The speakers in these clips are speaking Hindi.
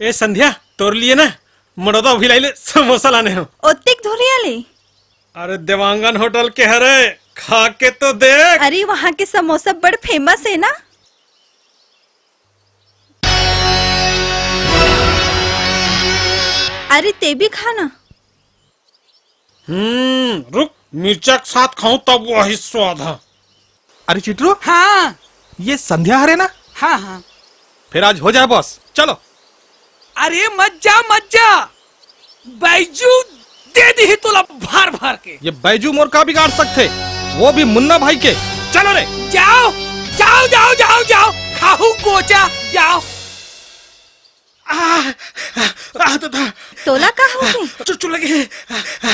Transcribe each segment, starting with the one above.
ए संध्या तोर लिए ना मड़ोदा भिलाइले समोसा लाने हो। ओत्तिक धुरिया ले। अरे देवांगन होटल के हरे खा के तो देख। अरे वहाँ के समोसा बड़ फेमस है ना। अरे ते भी खाना। रुक मिर्चा के साथ खाऊं तब वही स्वाद है। अरे चिट्रू, हाँ ये संध्या हरे ना? हाँ हाँ। फिर आज हो जाए बॉस, चलो। अरे मज्जा मज्जा, बैजू दे दी तुला भार भार के। ये बैजू मोर का बिगाड़ सकते, वो भी मुन्ना भाई के। चलो रे, जाओ जाओ जाओ जाओ जाओ, खाऊ कोचा जाओ। तोला का हो गए? चुचु लगे।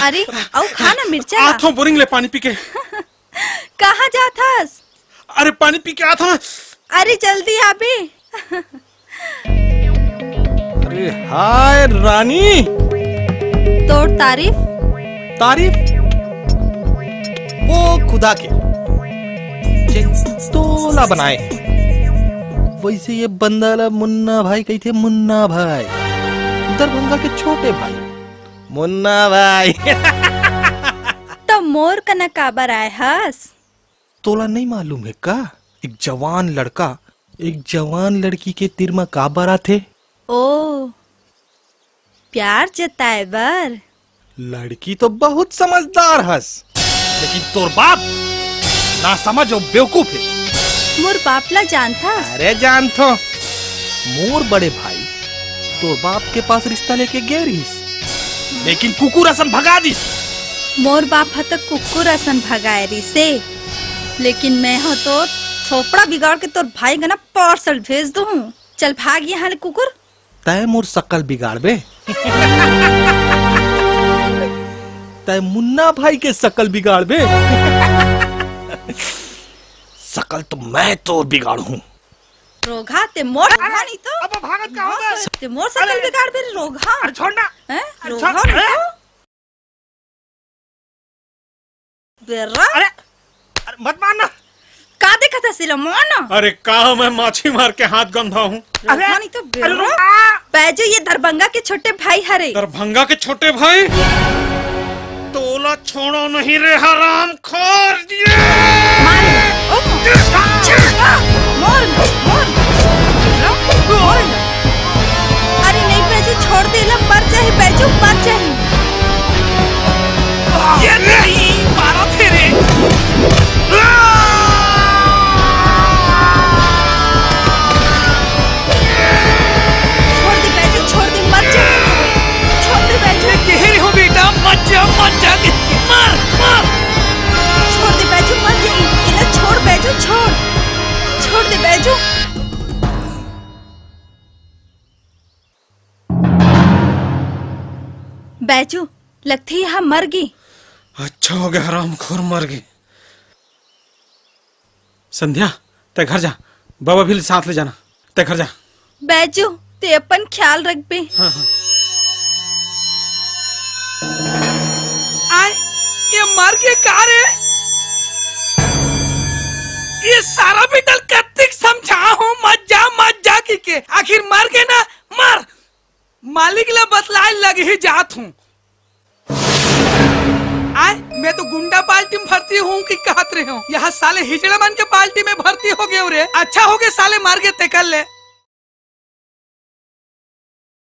अरे आओ खाना मिर्चा। आँखों बोरिंग ले पानी पी के। कहाँ जाथास? अरे पानी पी के आता ना। अरे जल्दी आबे। अरे हाय रानी। तोड़ तारीफ? तारीफ वो खुदा के तोला बनाए। वैसे ये बंदा मुन्ना भाई कही थे, मुन्ना भाई दरभंगा के छोटे भाई मुन्ना भाई। तो मोर कना काबर आए हस? तोला नहीं मालूम है का? एक जवान लड़का एक जवान लड़की के तिर में काबर आथे। ओ प्यार जताए बर। लड़की तो बहुत समझदार हस, लेकिन तोर बाप ना समझ और बेवकूफ है। मोर बापला जानता? अरे जानतो, मोर बड़े भाई तोर बाप के पास रिश्ता लेके गए रहीस, लेकिन कुकुर असन भगा दिस। मोर बाप ह तक कुकुर असन भगाए रही से, लेकिन मैं हो तो थोपड़ा बिगाड़ के तोर भाई का ना पार्सल भेज दूं। चल भाग यहाँ कुकुर। तय मोर शकल बिगाड़ बे। तय मुन्ना भाई के शकल बिगाड़ बे। शकल तो मैं तो बिगाड़ू। रोगा ते मोर नहीं तो अब भागत का होगा। ते मोर शकल बिगाड़ बे रोगा। अरे छोड़ना। हैं रोगा नहीं तो बेरा। अरे मत मारना। का देखा था सिला मारना? अरे कहा मैं माछी मार के हाथ गंधा हूँ। रोगा नहीं तो बेरा। बैजू ये दरभंगा के छोटे भाई हरे। दरभंगा के छोटे भाई? तोला छोड़ो नहीं रे हराम खोर। अरे नहीं बैजू छोड़ दे ला, मर जाए बैजू मर जाए। ये नहीं मारा तेरे। छोड़ दे बैजू छोड़ दे, मर जाए। छोड़ दे बैजू। गहरी हो बेटा, मत जा मार मार। छोड़ दे बैजू मर जाए। इला छोड़ बैजू छोड़ दे बैजू। बैजू लगती है हम मर गई। अच्छा हो गया हराम खोर मर गई। संध्या ते घर जा, बाबा भी साथ ले जाना। ते घर जा। बैजू ते अपन ख्याल रख बे। हाँ हाँ। आए ये मर के कहा रे? ये सारा बिटल कत्तिक समझा हूँ मत जा के आखिर मर के ना मर। मालिक ला बतलाए लगे ही जात हूँ। आए मैं तो गुंडा पार्टी में भर्ती हूँ कि कहत रहे हूँ। यहाँ साले हिजड़ा मन के पार्टी में भर्ती हो गए रे। अच्छा हो गए साले मार के ते कर ले।